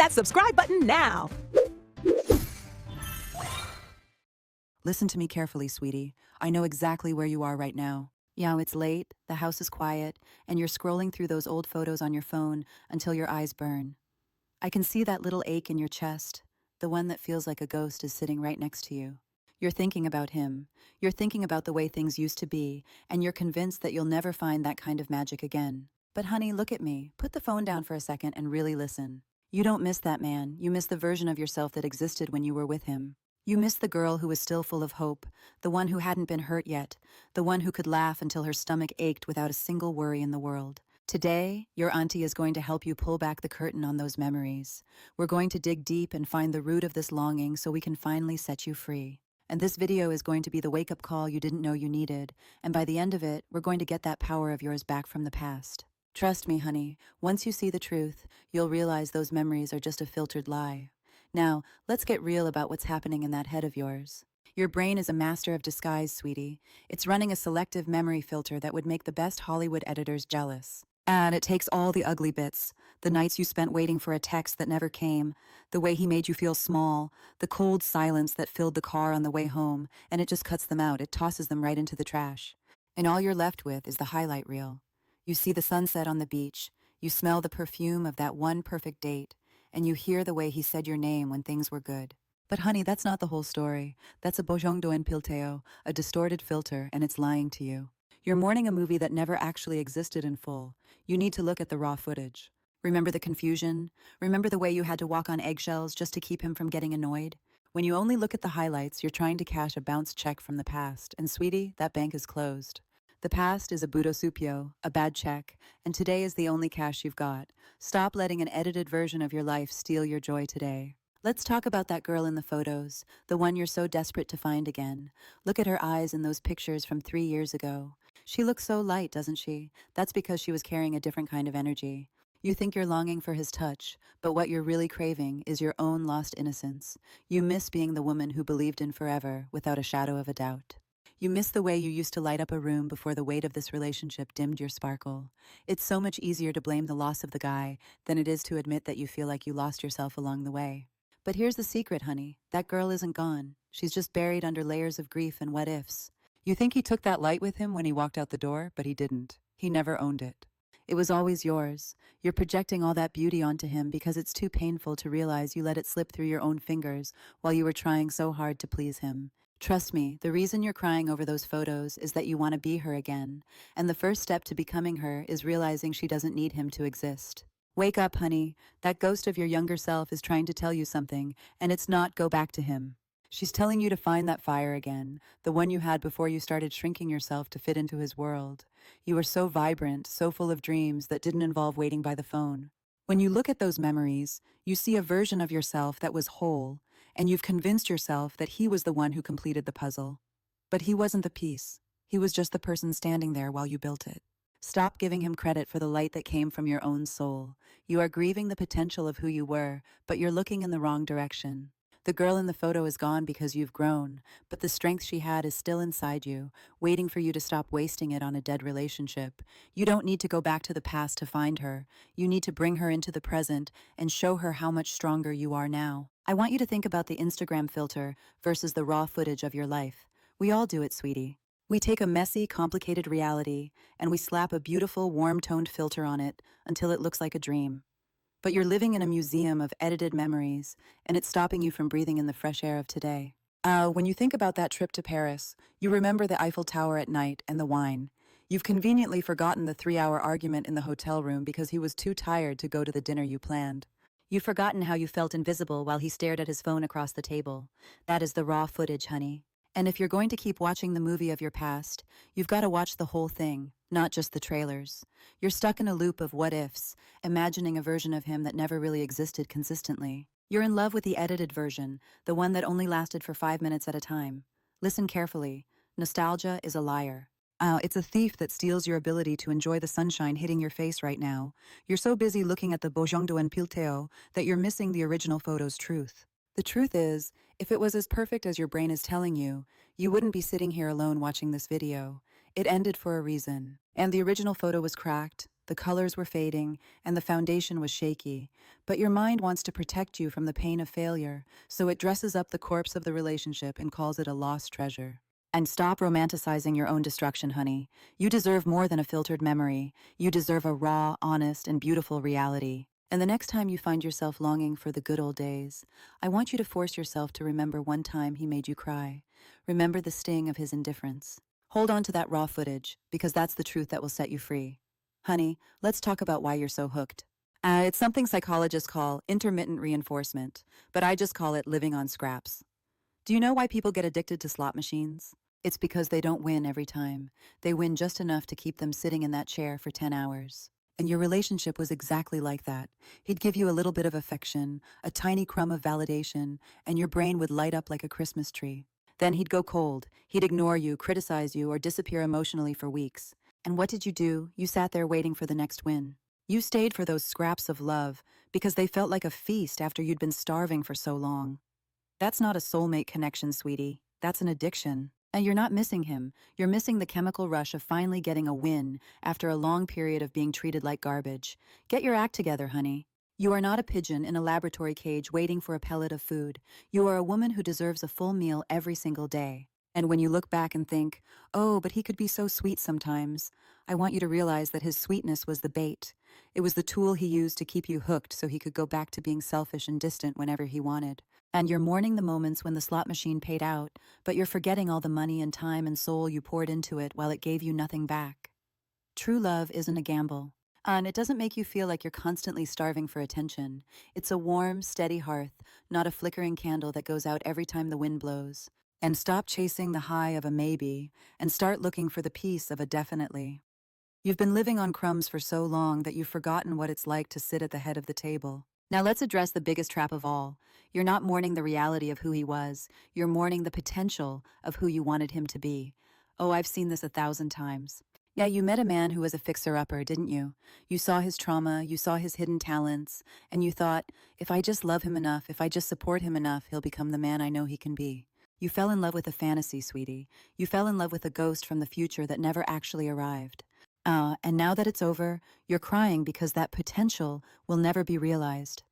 that subscribe button now. Listen to me carefully, sweetie. I know exactly where you are right now. Yeah, it's late, the house is quiet, and you're scrolling through those old photos on your phone until your eyes burn. I can see that little ache in your chest, the one that feels like a ghost is sitting right next to you. You're thinking about him. You're thinking about the way things used to be, and you're convinced that you'll never find that kind of magic again. But honey, look at me. Put the phone down for a second and really listen. You don't miss that man. You miss the version of yourself that existed when you were with him. You miss the girl who was still full of hope, the one who hadn't been hurt yet, the one who could laugh until her stomach ached without a single worry in the world. Today, your auntie is going to help you pull back the curtain on those memories. We're going to dig deep and find the root of this longing so we can finally set you free. And this video is going to be the wake-up call you didn't know you needed, and by the end of it, we're going to get that power of yours back from the past. Trust me, honey, once you see the truth, you'll realize those memories are just a filtered lie. Now, let's get real about what's happening in that head of yours. Your brain is a master of disguise, sweetie. It's running a selective memory filter that would make the best Hollywood editors jealous. And it takes all the ugly bits, the nights you spent waiting for a text that never came, the way he made you feel small, the cold silence that filled the car on the way home, and it just cuts them out. It tosses them right into the trash. And all you're left with is the highlight reel. You see the sunset on the beach, you smell the perfume of that one perfect date, and you hear the way he said your name when things were good. But honey, that's not the whole story. That's a bojongdo en pilteo, a distorted filter, and it's lying to you. You're mourning a movie that never actually existed in full. You need to look at the raw footage. Remember the confusion? Remember the way you had to walk on eggshells just to keep him from getting annoyed? When you only look at the highlights, you're trying to cash a bounced check from the past, and sweetie, that bank is closed. The past is a budo supio, a bad check, and today is the only cash you've got. Stop letting an edited version of your life steal your joy today. Let's talk about that girl in the photos, the one you're so desperate to find again. Look at her eyes in those pictures from 3 years ago. She looks so light, doesn't she? That's because she was carrying a different kind of energy. You think you're longing for his touch, but what you're really craving is your own lost innocence. You miss being the woman who believed in forever without a shadow of a doubt. You miss the way you used to light up a room before the weight of this relationship dimmed your sparkle. It's so much easier to blame the loss of the guy than it is to admit that you feel like you lost yourself along the way. But here's the secret, honey. That girl isn't gone. She's just buried under layers of grief and what-ifs. You think he took that light with him when he walked out the door, but he didn't. He never owned it. It was always yours. You're projecting all that beauty onto him because it's too painful to realize you let it slip through your own fingers while you were trying so hard to please him. Trust me, the reason you're crying over those photos is that you want to be her again, and the first step to becoming her is realizing she doesn't need him to exist. Wake up, honey. That ghost of your younger self is trying to tell you something, and it's not go back to him. She's telling you to find that fire again, the one you had before you started shrinking yourself to fit into his world. You were so vibrant, so full of dreams that didn't involve waiting by the phone. When you look at those memories, you see a version of yourself that was whole, and you've convinced yourself that he was the one who completed the puzzle. But he wasn't the piece. He was just the person standing there while you built it. Stop giving him credit for the light that came from your own soul. You are grieving the potential of who you were, but you're looking in the wrong direction. The girl in the photo is gone because you've grown, but the strength she had is still inside you, waiting for you to stop wasting it on a dead relationship. You don't need to go back to the past to find her. You need to bring her into the present and show her how much stronger you are now. I want you to think about the Instagram filter versus the raw footage of your life. We all do it, sweetie. We take a messy, complicated reality, and we slap a beautiful, warm-toned filter on it until it looks like a dream. But you're living in a museum of edited memories, and it's stopping you from breathing in the fresh air of today. When you think about that trip to Paris, you remember the Eiffel Tower at night and the wine. You've conveniently forgotten the 3-hour argument in the hotel room because he was too tired to go to the dinner you planned. You've forgotten how you felt invisible while he stared at his phone across the table. That is the raw footage, honey. And if you're going to keep watching the movie of your past, you've got to watch the whole thing, not just the trailers. You're stuck in a loop of what-ifs, imagining a version of him that never really existed consistently. You're in love with the edited version, the one that only lasted for 5 minutes at a time. Listen carefully. Nostalgia is a liar. It's a thief that steals your ability to enjoy the sunshine hitting your face right now. You're so busy looking at the bojongdo en pilteo that you're missing the original photo's truth. The truth is, if it was as perfect as your brain is telling you, you wouldn't be sitting here alone watching this video. It ended for a reason. And the original photo was cracked, the colors were fading, and the foundation was shaky. But your mind wants to protect you from the pain of failure, so it dresses up the corpse of the relationship and calls it a lost treasure. And stop romanticizing your own destruction, honey. You deserve more than a filtered memory. You deserve a raw, honest, and beautiful reality. And the next time you find yourself longing for the good old days, I want you to force yourself to remember one time he made you cry. Remember the sting of his indifference. Hold on to that raw footage, because that's the truth that will set you free. Honey, let's talk about why you're so hooked. It's something psychologists call intermittent reinforcement, but I just call it living on scraps. Do you know why people get addicted to slot machines? It's because they don't win every time. They win just enough to keep them sitting in that chair for 10 hours. And your relationship was exactly like that. He'd give you a little bit of affection, a tiny crumb of validation, and your brain would light up like a Christmas tree. Then he'd go cold. He'd ignore you, criticize you, or disappear emotionally for weeks. And what did you do? You sat there waiting for the next win. You stayed for those scraps of love because they felt like a feast after you'd been starving for so long. That's not a soulmate connection, sweetie. That's an addiction. And you're not missing him. You're missing the chemical rush of finally getting a win after a long period of being treated like garbage. Get your act together, honey. You are not a pigeon in a laboratory cage waiting for a pellet of food. You are a woman who deserves a full meal every single day. And when you look back and think, oh, but he could be so sweet sometimes, I want you to realize that his sweetness was the bait. It was the tool he used to keep you hooked so he could go back to being selfish and distant whenever he wanted. And you're mourning the moments when the slot machine paid out, but you're forgetting all the money and time and soul you poured into it while it gave you nothing back. True love isn't a gamble. And it doesn't make you feel like you're constantly starving for attention. It's a warm, steady hearth, not a flickering candle that goes out every time the wind blows. And stop chasing the high of a maybe and start looking for the peace of a definitely. You've been living on crumbs for so long that you've forgotten what it's like to sit at the head of the table. Now let's address the biggest trap of all. You're not mourning the reality of who he was. You're mourning the potential of who you wanted him to be. Oh, I've seen this 1,000 times. Yeah, you met a man who was a fixer-upper, didn't you? You saw his trauma, you saw his hidden talents, and you thought, if I just love him enough, if I just support him enough, he'll become the man I know he can be. You fell in love with a fantasy, sweetie. You fell in love with a ghost from the future that never actually arrived. And now that it's over, you're crying because that potential will never be realized.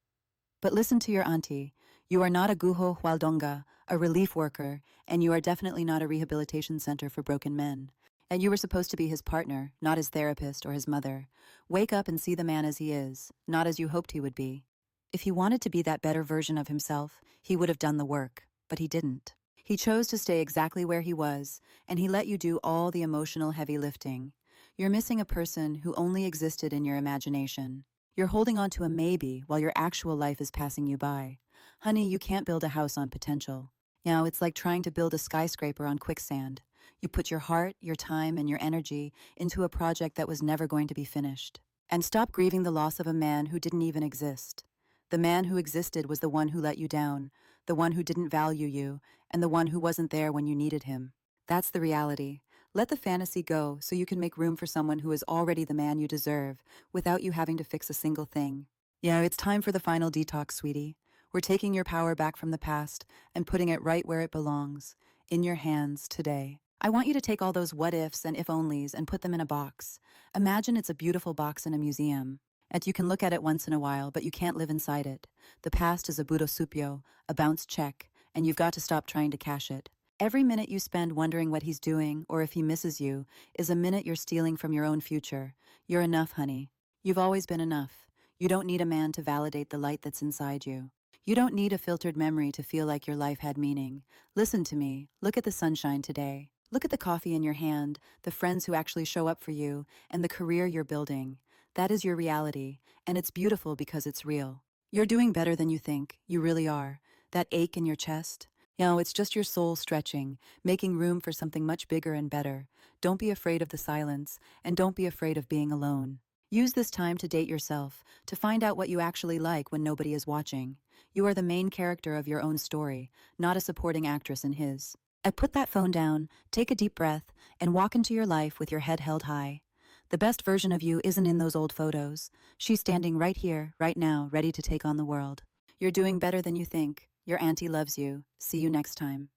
But listen to your auntie. You are not a guho hualdonga, a relief worker, and you are definitely not a rehabilitation center for broken men. And you were supposed to be his partner, not his therapist or his mother. Wake up and see the man as he is, not as you hoped he would be. If he wanted to be that better version of himself, he would have done the work, but he didn't. He chose to stay exactly where he was, and he let you do all the emotional heavy lifting. You're missing a person who only existed in your imagination. You're holding on to a maybe while your actual life is passing you by. Honey, you can't build a house on potential. It's like trying to build a skyscraper on quicksand. You put your heart, your time, and your energy into a project that was never going to be finished. And stop grieving the loss of a man who didn't even exist. The man who existed was the one who let you down, the one who didn't value you, and the one who wasn't there when you needed him. That's the reality. Let the fantasy go so you can make room for someone who is already the man you deserve without you having to fix a single thing. Yeah, it's time for the final detox, sweetie. We're taking your power back from the past and putting it right where it belongs, in your hands today. I want you to take all those what-ifs and if-onlys and put them in a box. Imagine it's a beautiful box in a museum. And you can look at it once in a while, but you can't live inside it. The past is a budosupio, a bounced check, and you've got to stop trying to cash it. Every minute you spend wondering what he's doing or if he misses you is a minute you're stealing from your own future. You're enough, honey. You've always been enough. You don't need a man to validate the light that's inside you. You don't need a filtered memory to feel like your life had meaning. Listen to me. Look at the sunshine today. Look at the coffee in your hand, the friends who actually show up for you, and the career you're building. That is your reality, and it's beautiful because it's real. You're doing better than you think. You really are. That ache in your chest? It's just your soul stretching, making room for something much bigger and better. Don't be afraid of the silence, and don't be afraid of being alone. Use this time to date yourself, to find out what you actually like when nobody is watching. You are the main character of your own story, not a supporting actress in his. Put that phone down, take a deep breath, and walk into your life with your head held high. The best version of you isn't in those old photos. She's standing right here, right now, ready to take on the world. You're doing better than you think. Your auntie loves you. See you next time.